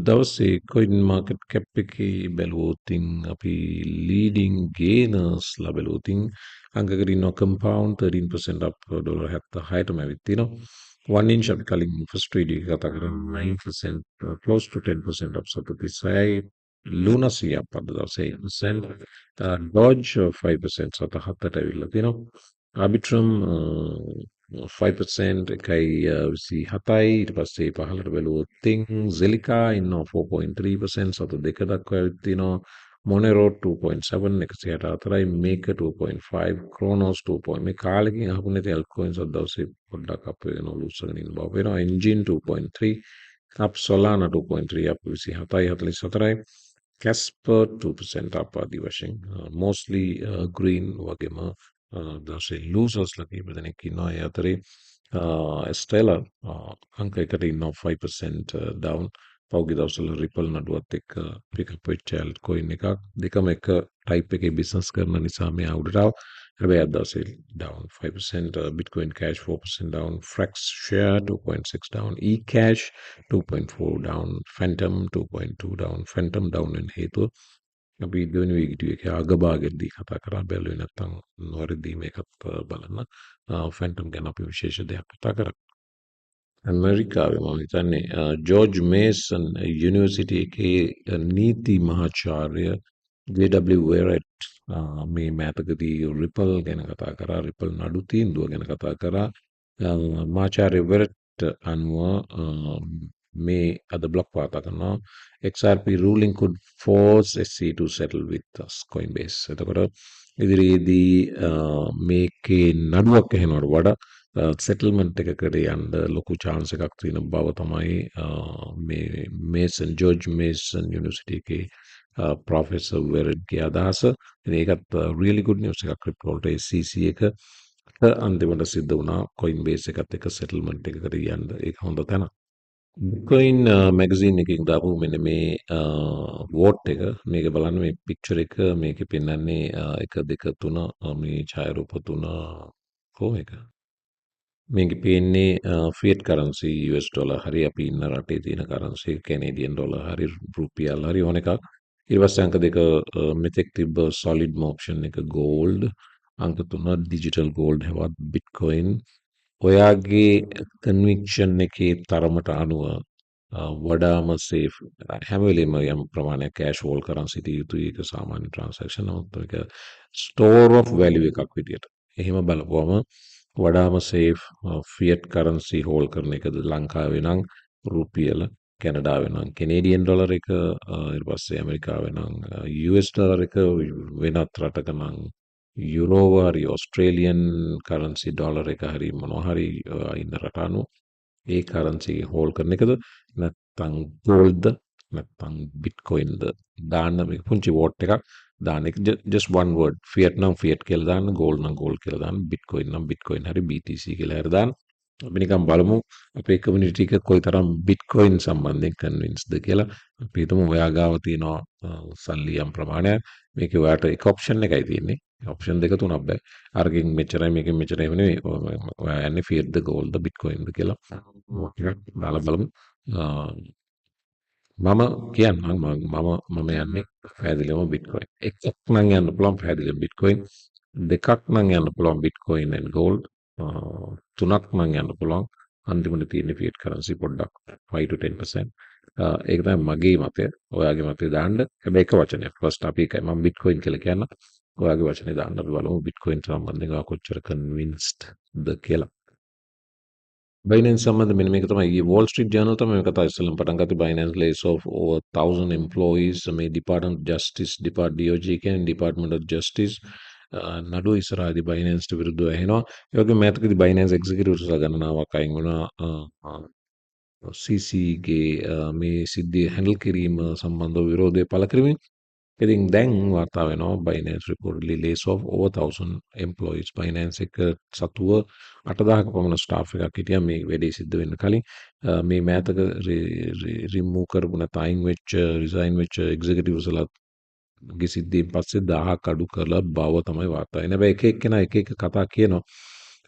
දවසේ coin market cap එකේ බැලුවොතින් අපි ලීඩිං ගේනර්ස් ලා බැලුවොතින් අංකකට ඉන්නවා කම්පවුන්ඩ් 13% up ඩොලර් 76ටම ඇවිත් තිනවා 1 inch අපි කලින් ෆස්ට් ට්‍රේඩ් එක කතා කරා 9% close to 10% up සතු 36යි ලුනසි අප අද දවසේ 8% ඩොජ් 5% සත 7ට ඇවිල්ලා තිනවා ආබිට්‍රම් 5% එකයි 27යි ඊට පස්සේ පහළට බැලුවොත් Zelica ඉන්නවා 4.3% සත දෙක දක්වා ඇවිත් තිනවා Monero 2.7 164යි මේක 2.5 Kronos 2. මේ කාලෙකින් අහපු නැති altcoins අද දවසේ පොඩ්ඩක් අප වෙනවා ලූස්සගෙන ඉන්න බව වෙනවා engine 2.3 up Solana 2.3 up 27යි 44යි Casper 2% up ආදී වශයෙන් mostly green වගේම දවසේ losers ලා කීප දෙනෙක් ඉන්නවා ඒ අතරේ Stellar අංක එකට ඉන්නවා 5% down පෞගි දවසල රිපල් නඩුවත් එක්ක පිකප් වෙච්ච altcoin එකක් දෙකම එක type එකේ business කරන නිසා මේ අවුඩට ආව හැබැයි අද දවසේ down 5% Bitcoin Cash 4% down Frax share 2.6 down eCash 2.4 down Phantom 2.2 down Phantom down වෙන හේතුව අපි දෙවෙනි වීඩියෝ එකේ අගභාගෙදී කතා කරා බැලුවේ නැත්නම් නොවැරදි මේකත් බලන්න ෆැන්ටම් ගැන අපි විශේෂ දෙයක් කතා කරා ඇමරිකාවේ මම හිතන්නේ ජෝර්ජ් මේසන් යුනිවර්සිටි එකේ නීති මහාචාර්ය JW වෙරට් මේ මෑතකදී රිපල් ගැන කතා කරා රිපල් නඩු තීන්දුව ගැන කතා කරා මාචාර්ය වෙරට් අනුව මේ අද බ්ලොග් වාර්තා කරනවා XRP ruling could force SC to settle with us Coinbase. එතකොට ඉදිරියේදී මේකේ නඩුවක් එහෙනවට වඩා සෙටල්මන්ට් එකකට යන්න ලොකු chance එකක් තියෙන බව තමයි මේ මේසන් ජෝර්ජ් මේසන් යුනිවර්සිටි එකේ ප්‍රොෆෙසර් වෙරඩ්ගේ අදහස. ඉතින් ඒකත් really good news එකක් ක්‍රිප්ටෝ වලට SEC එක අන්තිමට සිද්ධ වුණා Coinbase එකත් එක්ක සෙටල්මන්ට් එකකට යන්න. ඒක හොඳ තැනක්. Bitcoin මැගසින් එකකින් දාපු මෙන්න මේ වෝට් එක මේක බලන්න මේ පික්චර් එක මේකේ පෙන්වන්නේ 1 2 3 මේ ඡායාරූප තුන කොහොමද මේකේ පේන්නේ ෆියට් කරන්සි US ඩොලර් හරි අපි ඉන්න රටේ තියෙන කරන්සි කැනේඩියන් ඩොලර් හරි රුපියල් හරි ඕන එකක් ඊට පස්සේ අංක දෙක මෙතෙක් තිබ්බ solid option එක gold අංක තුන digital gold හැවත් bitcoin ඔයාගේ කන්වික්ෂන් එකේ තරමට අනුව වඩාම සේෆ් හැම වෙලේම යම් ප්‍රමාණයක් කෑෂ් හෝල්ඩ් කරන් සිටිය යුතුයි ඒක සාමාන්‍ය ට්‍රාන්සැක්ෂන් නමුත් ඒක ස්ටෝර් ඔෆ් වැලියු එකක් විදියට. එහෙම බලපුවම වඩාම සේෆ් ෆියට් කරන්සි හෝල්ඩ් කරන එකද ලංකාවේ නම් රුපියල කැනඩාවේ නම් කෙනේඩියන් ඩොලර් එක ඊට පස්සේ ඇමරිකාවේ නම් US ඩොලර් එක වෙනත් රටක නම් යුරෝව හරි ඔස්ට්‍රේලියන් කරන්සි ඩොලර් එක හරි මොනවා හරි ඉන්න රට අනුව ඒ කරන්සි හෝල්ඩ් කරන එකද නැත්නම් ගෝල්ඩ්ද නැත්නම් බිට්කොයින්ද දාන්න මේ පුංචි වෝට් එකක් දාන්න එක just one word fiat නම් fiat කියලා දාන්න gold නම් gold කියලා දාන්න bitcoin නම් bitcoin හරි BTC කියලා හරි දාන්න අපි නිකන් බලමු අපේ කමියුනිටි එක කොයිතරම් bitcoin සම්බන්ධයෙන් කන්වින්ස්ද කියලා අපි හිතමු ඔයා ගාව තියෙනවා සල්ලි යම් ප්‍රමාණයක් මේකේ ඔයාට එක ඔප්ෂන් එකයි තියෙන්නේ ඔප්ෂන් දෙක තුනක් බෑ අරකින් මෙච්චරයි මේකෙන් මෙච්චරයි නෙවෙයි ඔයා යන්නේ fiat ද gold ද bitcoin ද කියලා දාලා බලමු මම කියන්නම් මම යන්නේ පැහැදිලිවම bitcoin එකක් නම් යන්න පුළුවන් පැහැදිලිව bitcoin දෙකක් නම් යන්න පුළුවන් bitcoin and gold තුනක් නම් යන්න පුළුවන් අන්තිමට තියෙන fiat currency පොඩ්ඩක් 5 to 10% ඒක තමයි මගේ මතය ඔයාගේ මතය දාන්න හැබැයි එක වචනයක් ෆස්ට් අපි එකයි මම bitcoin කියලා කියන්න ඔයාගේ වචනේ දාන්න අපි බලමු bitcoin සම්බන්ධයෙන් ඔයා කොච්චර convinced ද කියලා Binance සම්බන්ධ මෙන්න මේක තමයි Wall Street Journal තමයි මේ කතාව ඉස්සෙල්ලම පටන් ගත්තේ Binance lays off over 1000 employees මේ Department of Justice DOJ කියන්නේ Department of Justice නඩුව ඉස්සරහදී Binance විරුද්ධව ඇහෙනවා ඒ වගේම මෑතකදී Binance executives ගණනාවක් අයින් වුණා CC ගේ මේ සිද්ධිය හැන්ඩල් කිරීම සම්බන්ධව විරෝධය පළ කරමින් ඉතින් දැන් වාර්තා වෙනවා Binance reportedly lays off over 1000 employees Binance එක සතුව 8000ක පමණ ස්ටාෆ් එකක් හිටියා මේ වැඩේ සිද්ධ වෙන්න කලින් මේ මෑතක රිමූව් කරපු නැත්නම් අයින් වෙච්ච රිසයින් වෙච්ච එක්සිකියුටිව්ස් ලා ගේ සිද්ධියෙන් පස්සේ 1000ක් අඩු කරලා බව තමයි වාර්තා වෙන්නේ. හැබැයි එක එක්කෙනා එක එක කතා කියනවා.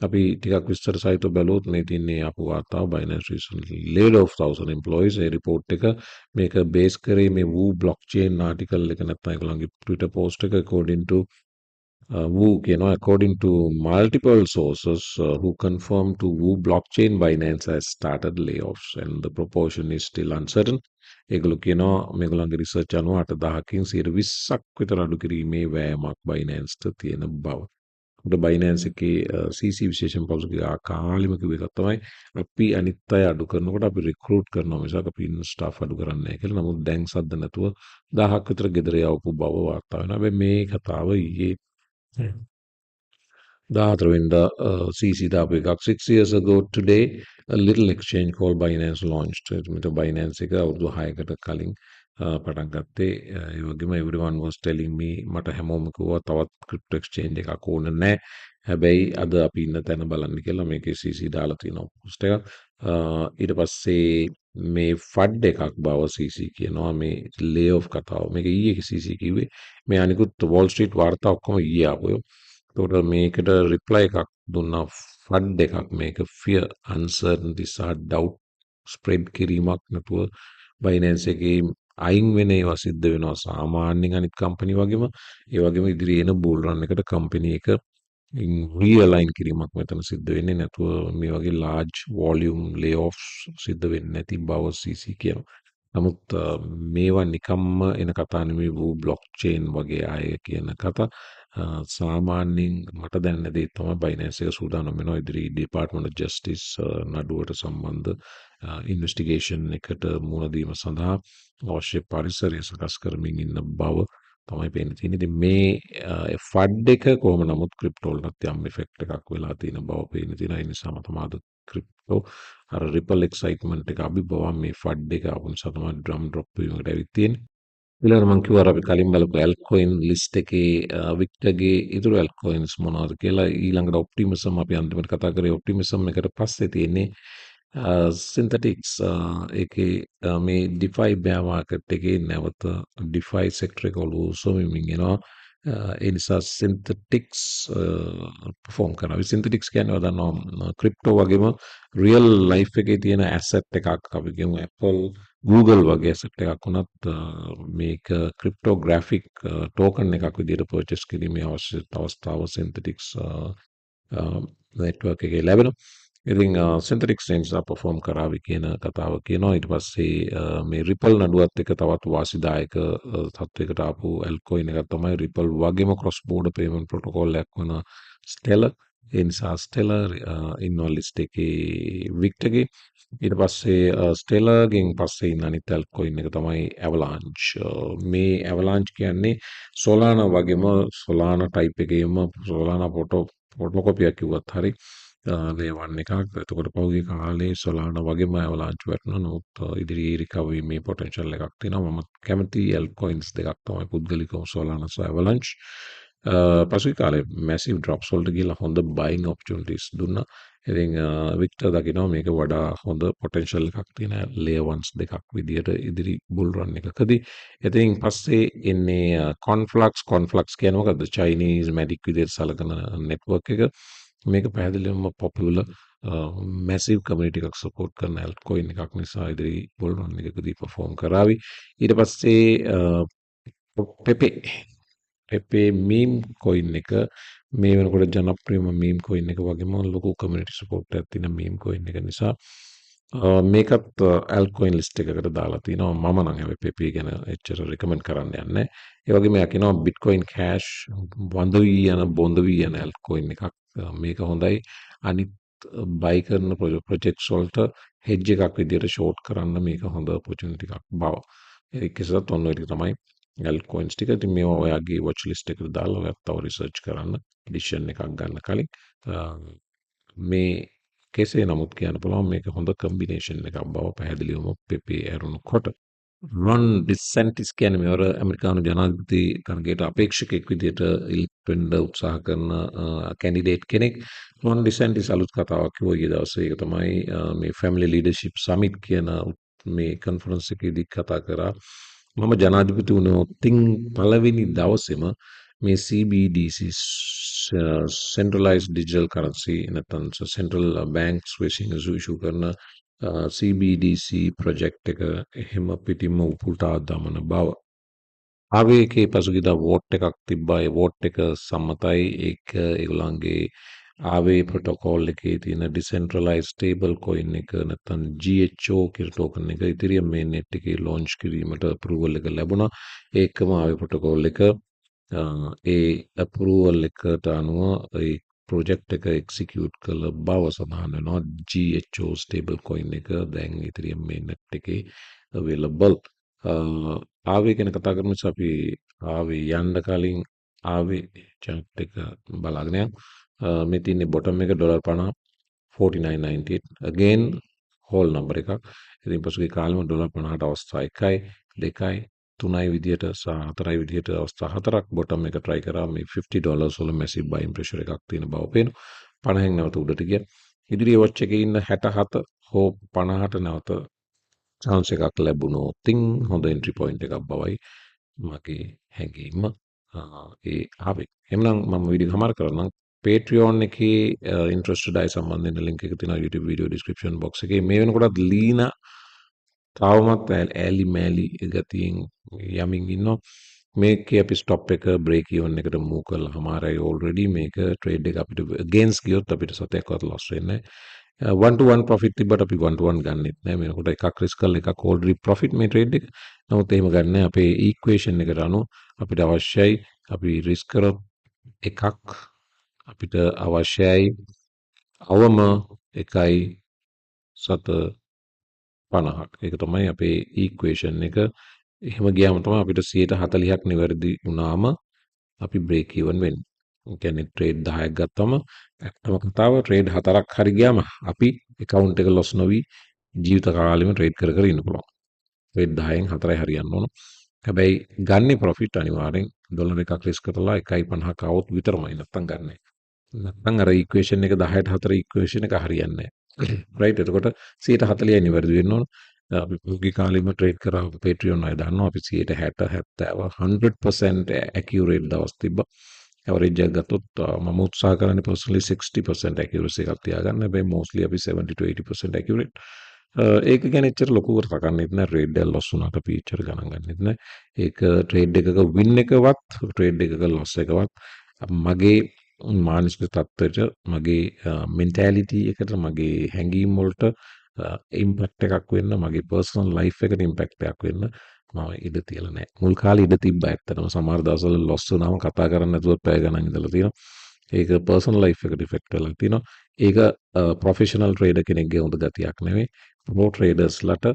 අපි ටිකක් විස්තර සහිතව බැලුවොත් මේ තියන්නේ අපු වාර්තාව Binance recently laid off 1000 employees ඒ report එක මේක බේස් කරේ මේ Woo blockchain article එක නැත්නම් ඒගොල්ලන්ගේ Twitter post එක according to Woo, according to multiple sources who confirm to Woo blockchain, Binance has started layoffs and the proportion is still uncertain. ඒගොල්ලෝ කියනවා මේගොල්ලන්ගේ රිසර්ච් අනුව 8000කින් 20ක් විතර අඩු කිරීමේ වෑයමක් Binance තියෙන බව. උඩ Binance එකේ CC විශේෂයෙන් පෞද්ගලික කාලිම කිව්ව එකක් තමයි අපි අනිත් අය අඩු කරනකොට අපි රික්‍රූට් කරනවා මිසක් අපි ඉන්න ස්ටාෆ් අඩු කරන්නේ නැහැ කියලා. නමුත් දැන් සද්ද නැතුව 1000ක් විතර ගෙදර යවපු බව වාර්තා වෙනවා. හැබැයි මේ කතාව ඊයේ 14 CC දාපු එකක් 6 years ago today a little exchange called Binance launched. මෙතන Binance එක අවුරුදු 6කට කලින් පටන් ගත්තේ. ඒ වගේම everyone was telling me මට හැමෝම කිව්වා තවත් crypto exchange එකක් ඕන නැහැ. හැබැයි අද අපි ඉන්න තැන බලන්න කියලා මේකේ CC දාලා තියෙනවා post එක. ඊට පස්සේ මේ ෆඩ් එකක් බව CC කියනවා මේ layoff කතාව. මේක ඊයේ CC කිව්වේ. මේ අනිකුත් Wall Street වාර්තා ඔක්කොම ඊයේ ආපුවා. ඒකට මේකට රිප්ලයි එකක් දුන්නා ෆඩ් එකක් මේක fear uncertainty සහ doubt spread කිරීමක් නැතුව Binance එකේ අයින් වෙන ඒවා සිද්ධ වෙනවා සාමාන්‍යයෙන් අනිත් කම්පැනි වගේම ඒ වගේම ඉදිරියේ එන බුල් රන් එකට කම්පැනි එක රීඅලයින් කිරීමක් මෙතන සිද්ධ වෙන්නේ නැතුව මේ වගේ large volume layoffs සිද්ධ වෙන්නේ නැති බව CC කියනවා. නමුත් මේවා නිකම්ම එන කතා නෙමෙයි වූ බ්ලොක්චේන් වගේ අය කියන කතා. සාමාන්‍යයෙන් මට දැනෙන දේ තමයි Binance එක සූදානම් වෙනවා ඉදිරි Department of Justice නඩුවට සම්බන්ධ ඉන්වෙස්ටිගේෂන් එකට මුහුණ දීම සඳහා අවශ්‍ය පරිසරය සකස් කරමින් ඉන්න බව තමයි පේන්නේ තියෙන්නේ. ඉතින් මේ ෆඩ් එක කොහොම නමුත් ක්‍රිප්ටෝ වලට යම් ඉෆෙක්ට් එකක් වෙලා තියෙන බව පේන්නේ තියෙනවා. ඒ නිසාම තමයි අද ක්‍රිප්ටෝ අර රිපල් එක්සයිට්මන්ට් එක අභිබවා මේ ෆඩ් එක ආපු නිසා තමයි ඩ්‍රම් ඩ්‍රොප් වීමකට ඇවිත් තියෙන්නේ. ඊළඟට මම කිව්වා අපි කලින් බලපු Altcoin list එකේ වික්ටර්ගේ ඉතුරු Altcoins මොනවද කියලා ඊළඟට ඔප්ටිමිසම් අපි අන්තිමට කතා කරේ ඔප්ටිමිසම් එකට පස්සේ තියෙන්නේ සින්තටික්ස් ඒකේ මේ DeFi bear market එකේ නැවත DeFi sector එක ඔලුසොමින් එනවා ඒ නිසා සින්තටික්ස් perform කරනවා. සින්තටික්ස් කියන්නේ ඔයාලා ක්‍රිප්ටෝ වගේම රියල් ලයිෆ් එකේ තියෙන ඇසෙට් එකක් අපි කියමු Apple Google වගේ ඇසෙට් එකක් වුණත් මේක ක්‍රිප්ටෝග්‍රැෆික් ටෝකන් එකක් විදිහට පර්චේස් කිරීමේ අවස්ථාව සින්තටික්ස් network එකේ ලැබෙනවා. ඉතින් සින්තටික්ස් නිසා perform කරાવી කියන කතාව කියනවා. ඊට පස්සේ මේ රිපල් නඩුවත් එක තවත් වාසිදායක තත්වයකට ආපු Altcoin එකක් තමයි රිපල් වගේම cross border payment protocol එකක් වන Stellar. ඒ නිසා Stellar ඉන්නවා ලිස්ට් එකේ වික්ටර්ගේ. ඊට පස්සේ Stellarගෙන් පස්සේ ඉන්න අනිත් Altcoin එක තමයි Avalanche. මේ Avalanche කියන්නේ Solana වගේම Solana type එකේම Solana photocopy කිව්වත් හරි වේවන් එකක්. එතකොට පහුගිය කාලේ Solana වගේම Avalanche වැටුණා. නමුත් ඉදිරියේ recovery මේ potential එකක් තියෙනවා. මම කැමති Altcoins දෙකක් තමයි පුද්ගලිකව Solana සහ Avalanche. පසුගිය කාලේ massive drops වලට ගිහලා හොඳ buying opportunities දුන්නා. ඉතින් වික්ටර් දකිනවා මේක වඩා හොඳ potential එකක් තියෙන layer ones දෙකක් විදියට ඉදිරි bull run එකකදී. ඉතින් පස්සේ එන්නේ Conflux කියන්නේ මොකද්ද? Chinese Matic විදියට සලකන network එක. මේක පැහැදිලිවම popular massive community එකක් support කරන altcoin එකක් නිසා ඉදිරි bull run එකකදී perform කරાવી. ඊට පස්සේ Pepe meme coin එක මේ වෙනකොට ජනප්‍රියම meme coin එක වගේම ලොකු community support එකක් තියෙන meme coin එක නිසා මේකත් altcoin list එකකට දාලා තිනවා. මම නම් හැබැයි Pepe ගැන එච්චර recommend කරන්න යන්නේ නැහැ. ඒ වගේම යා කියනවා Bitcoin Cash වඳ වී යන බොඳ වී යන altcoin එකක්. මේක හොඳයි. අනිත් buy කරන projects වලට hedge එකක් විදියට short කරන්න මේක හොඳ opportunity එකක් බව. ඒකසත් ඔන්න ඔය ටික තමයි altcoins ටික. ඉතින් මේවා ඔයාගේ watch list එකට දාලා ඔයාත් තව research කරන්න decision එකක් ගන්න කලින් මේ කෙසේ නමුත් කියන්න පුළුවන් මේක හොඳ combination එකක් බව පැහැදිලිවම Pepe ඇරුණුකොට Ron DeSantis කියන්නේ මෙවර ඇමරිකානු ජනාධිපති කණ්ඩායමට අපේක්ෂකෙක් විදිහට ඉලෙක්ට් වෙන්න උත්සාහ කරන කැන්ඩිඩේට් කෙනෙක්. Ron DeSantis අලුත් කතාවක් කිව්වා ඊයේ දවසේ. ඒක තමයි මේ Family Leadership Summit කියන මේ conference එකේදී කතා කරා. මම ජනාධිපති වුණොත් පළවෙනි දවසේම මේ CBDC centralized digital currency නැත්නම් central banks විසින් issue කරන CBDC project එක එහෙම පිටින්ම උපුටා දමන බව. ආවේ එකේ පසුගියදා වෝට් එකක් තිබ්බා. ඒ වෝට් එක සම්මතයි. ඒක ඒගොල්ලන්ගේ ආවේ ප්‍රොටෝකෝල් එකේ තියෙන decentralized stablecoin එක නැත්නම් GHO කියලා token එක Ethereum mainnet එකේ launch කිරීමට approval එක ලැබුණා. ඒකම ආවේ ප්‍රොටෝකෝල් එක ඒ approval එකට අනුව ඒ project එක execute කළ බව සඳහන් වෙනවා. GHO stablecoin එක දැන් Ethereum mainnet එකේ available. ආවේ ගැන කතා කරමු. අපි ආවේ යන්න කලින් ආවේ chart එක බලාගෙන යමු. මේ තියෙන්නේ bottom එක $50 49.98 again whole number එකක්. ඉතින් පසුගිය කාලෙම $50ට අවස්ථා 1යි 2යි 3යි විදියට සහ 4යි විදියට අවස්ථා 4ක් bottom එක try කරා. මේ $50 වල massive buying pressure එකක් තියෙන බව පේනවා. 50න් නැවත උඩට ගියා. ඉදිරියේ watch එකේ ඉන්න 67 හෝ 50ට නැවත chance එකක් ලැබුණොත් හොඳ entry point එකක් බවයි මගේ හැඟීම. ඒ ආවේ. එහෙනම් මම වීඩියෝ හමාර කරනම් Patreon එකේ interested අය සම්බන්ධයෙන් link එක තියෙනවා YouTube video description box එකේ. මේ වෙනකොටත් ලීනා තවමත් ඇලි මෑලි ගතියෙන් යමින් ඉන්නවා. මේකේ අපි stop එක break even එකට move කරලා හමාරයි already. මේක trade එක අපිට against ගියොත් අපිට සතයක්වත් loss වෙන්නේ නැහැ. 1 to 1 profit තිබ්බට අපි 1 to 1 ගන්නෙත් නැහැ. මේකට එකක් risk කරලා එකක් already profit මේ trade එක. නමුත් එහෙම ගන්න අපේ equation එකට අනුව අපිට අවශ්‍යයි අපි risk කරොත් එකක් අපිට අවශ්‍යයි අවම 1.50ක්. ඒක තමයි අපේ equation එක. එහෙම ගියාම තමයි අපිට 140ක් නිවැරදි වුණාම අපි break even වෙන්නේ. ඒ කියන්නේ trade 10ක් ගත්තම ඇත්තම කතාව trade 4ක් හරි ගියාම අපි account එක loss නොවි ජීවිත කාලෙම trade කර කර ඉන්න පුළුවන්. trade 10න් 4යි හරියන්න ඕන. හැබැයි ගන්නේ profit අනිවාර්යෙන් ඩොලර් එකක් risk කරලා 1.50ක් આવොත් විතරමයි නැත්තම් ගන්නෑ. නැත්නම් අර equation එක 10ට 4 equation එක හරියන්නේ නැහැ. right එතකොට 140යි නිවැරදි වෙන්න ඕන. අපි පුගේ කාලෙම trade කරා Patreon අය දන්නවා අපි 60 70 100% accurate දවස් තිබ්බා. average එක ගත්තොත් මම උත්සාහ කරන්නේ personally 60% accuracy එකක් තියාගන්න. හැබැයි mostly අපි 70 to 80% accurate. ඒක ගැන එච්චර ලොකු කරලා ගන්නෙත් නෑ. trade එක loss වුණාට අපි එච්චර ගණන් ගන්නෙත් නෑ. ඒක trade එකක win එකවත් trade එකක loss එකවත් මගේ මානසික තත්ත්වයට මගේ මෙන්ටැලිටි එකට මගේ හැඟීම් වලට ඉම්පැක්ට් එකක් වෙන්න මගේ පර්සනල් ලයිෆ් එකට ඉම්පැක්ට් එකක් වෙන්න මම ඉඩ තියලා නැහැ. මුල් කාලේ ඉඩ තිබ්බා ඇත්තටම. සමහර දවස්වල ලොස් වුණාම කතා කරන්න නැතුව පැය ගණන් ඉඳලා තියෙනවා. ඒක පර්සනල් ලයිෆ් එකට ඉෆෙක්ට් වෙලා තියෙනවා. ඒක ප්‍රොෆෙෂනල් ට්‍රේඩර් කෙනෙක්ගේ හොඳ ගතියක් නෙවෙයි. ප්‍රෝ ට්‍රේඩර්ස්ලට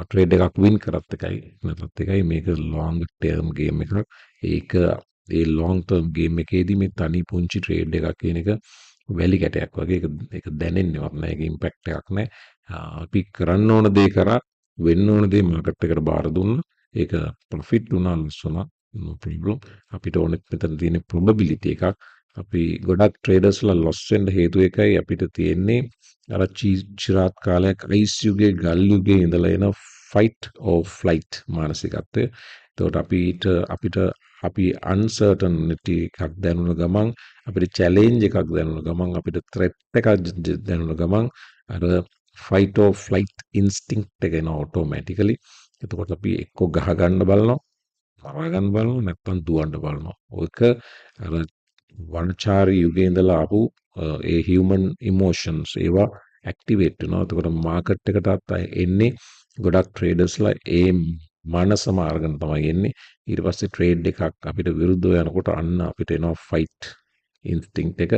ට්‍රේඩ් එකක් වින් කරත් එකයි නැත්ත් එකයි මේක ලොන්ග් ටර්ම් ගේම් එකක්. ඒක ඒ ලොන්ග් ටර්ම් ගේම් එකේදී මේ තනි පුංචි ට්‍රේඩ් එකක් කියන එක වැලි කැටයක් වගේ. ඒක දැනෙන්නේවත් නැහැ. ඒක ඉම්පැක්ට් එකක් නැහැ. අපි කරන්න ඕන දේ කරා වෙන්න ඕන දේ මාකට් එකට බාර දුන්නා. ඒක ප්‍රොෆිට් වුණා ලොස් වුණා no problem. අපිට ඕනෙත් මෙතන තියෙන probability එකක්. අපි ගොඩක් ට්‍රේඩර්ස්ලා ලොස් වෙන්න හේතුව එකයි අපිට තියෙන්නේ අර චිරාත් කාලයක් අයිස් යුගයේ ගල් යුගයේ ඉඳලා එන fight or flight මානසිකත්වය. එතකොට අපිට අපි uncertainty එකක් දැනුන ගමන් අපිට challenge එකක් දැනුන ගමන් අපිට threat එකක් දැනුන ගමන් අර fight or flight instinct එක එන automatically. එතකොට අපි එක්ක ගහ ගන්න බලනවා, මරා ගන්න බලනවා, නැත්නම් දුවන්න බලනවා. ඔක අර වනචාරී යුගයේ ඉඳලා ආපු ඒ human emotions ඒවා activate වෙනවා. එතකොට market එකටත් එන්නේ ගොඩක් traders-ලා ඒ මනසම අරගෙන තමයි එන්නේ. ඊට පස්සේ trade එකක් අපිට විරුද්ධව යනකොට අන්න අපිට එනවා fight instinct එක.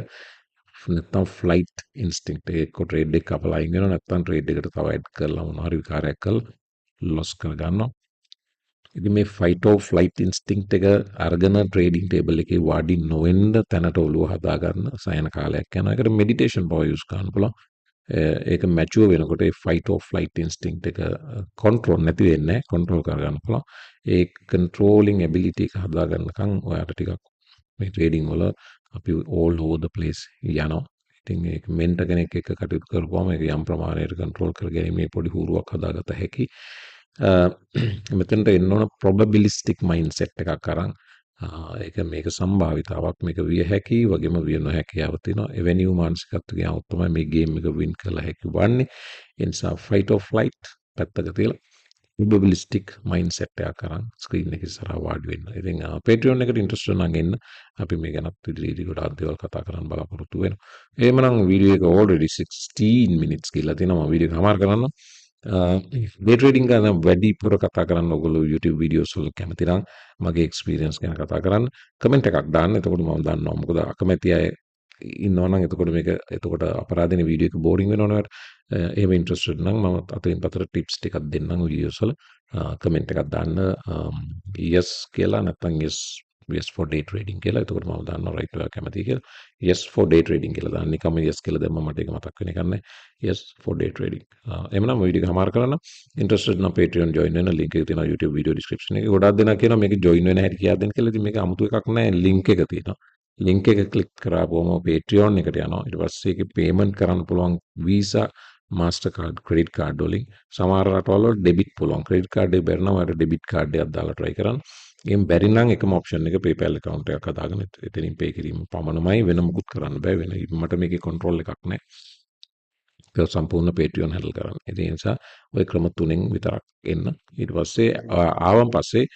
නැත්නම් flight instinct එක. එක්ක trade එක කපලා අයින් වෙනවා, නැත්නම් trade එකට තව add කරලා මොනවා හරි විකාරයක් කරලා loss කර ගන්නවා. ඉතින් මේ fight or flight instinct එක අරගෙන trading table එකේ වාඩි නොවෙන්න තැනට ඔළුව හදා ගන්න සයන කාලයක් යනවා. ඒකට meditation power use කරන්න පුළුවන්. ඒක mature වෙනකොට ඒ fight or flight instinct එක control නැති වෙන්නේ නැහැ. control කරගන්න පුළුවන්. ඒ controlling ability එක හදා ගන්නකම් ඔයාලට ටිකක් මේ trading වල අපි all over the place යනවා. ඉතින් ඒක මෙන්ට කෙනෙක් එක්ක කටයුතු කරපුවම ඒක යම් ප්‍රමාණයකට control කරගැනීමේ පොඩි හුරුවක් හදාගත හැකි. මෙතනට එන්න ඕන probabilistic mindset එකක් අරන් ඒක මේක සම්භාවිතාවක් මේක විය හැකි වගේම විය නොහැකියාව තියෙනවා. එවැනි වූ මානසිකත්වයකින් આવුත් තමයි මේ ගේම් එක වින් කළ හැකි වන්නේ. ඒ නිසා fight or flight පැත්තක තියලා probabilistic mindset එකක් අරන් ස්ක්‍රීන් එක ඉස්සරහා වාඩි වෙන්න. ඉතින් Patreon එකට ඉන්ට්‍රස්ට් නම් එන්න. අපි මේ ගැනත් ඉදිරියේදී ගොඩාක් දේවල් කතා කරන්න බලාපොරොත්තු වෙනවා. එහෙමනම් වීඩියෝ එක already 16 minutes කියලා තියෙනවා. මම වීඩියෝ එක හමාර කරන්න. ඩේ ට්‍රේඩින් ගැන වැඩිපුර කතා කරන්න ඔයගොල්ලෝ YouTube වීඩියෝස් වල කැමති නම් මගේ එක්ස්පීරියන්ස් ගැන කතා කරන්න කමෙන්ට් එකක් දාන්න. එතකොට මම දන්නවා. මොකද අකමැති අය ඉන්නවා නම් එතකොට අපරාධිනේ වීඩියෝ එක බෝරින් වෙනවනේ. එහෙම ඉන්ට්‍රස්ටඩ් නම් මම අතින් පතර ටිප්ස් ටිකක් දෙන්නම් වීඩියෝස් වල කමෙන්ට් එකක් දාන්න yes කියලා නැත්නම් yes for day trading කියලා. එතකොට මම දන්නවා right ඔයා කැමතියි කියලා. yes for day trading කියලා දාන්න. නිකම්ම yes කියලා දැම්මම මට ඒක මතක් වෙන එකක් නැහැ. yes for day trading. එහෙමනම් වීඩියෝ එක හමාර කරන්න. ඉන්ට්‍රස්ටඩ් නම් Patreon join වෙන්න link එක තියෙනවා YouTube video description එකේ. ගොඩාක් දෙනා කියනවා මේක join වෙන හැටි කියලා දෙන්න කියලා. ඉතින් මේක 아무තු එකක් නැහැ. link එක තියෙනවා. link එක click කරාපුවම Patreon එකට යනවා. ඊට පස්සේ ඒකේ payment කරන්න පුළුවන් Visa Mastercard credit card වලින් සමහර රටවල් වල debit පුළුවන්. credit card එක බැරි නම් ඔයාලට debit card එකක් දාලා try කරන්න. එහෙනම් බැරි නම් එකම option එක PayPal account එකක් හදාගෙන එතනින් pay කිරීම පමණමයි වෙන මොකුත් කරන්න බෑ. වෙන මට මේකේ control එකක් නැහැ. ඒක සම්පූර්ණ Patreon handle කරන්න. ඒ නිසා ওই ක්‍රම තුනෙන් විතරක් එන්න. ඊට පස්සේ ආවන් පස්සේ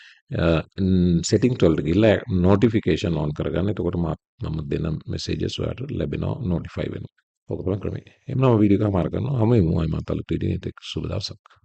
setting වලට ගිහලා notification on කරගන්න. එතකොට මම දෙන messages ඔයාලට ලැබෙනවා notify වෙනවා. ඔක තමයි ක්‍රමය. එහෙනම් වීඩියෝ එක මාර කරනවා. හැමෝම මම අලුත් වීඩියෝ එකක් සුබ දවසක්.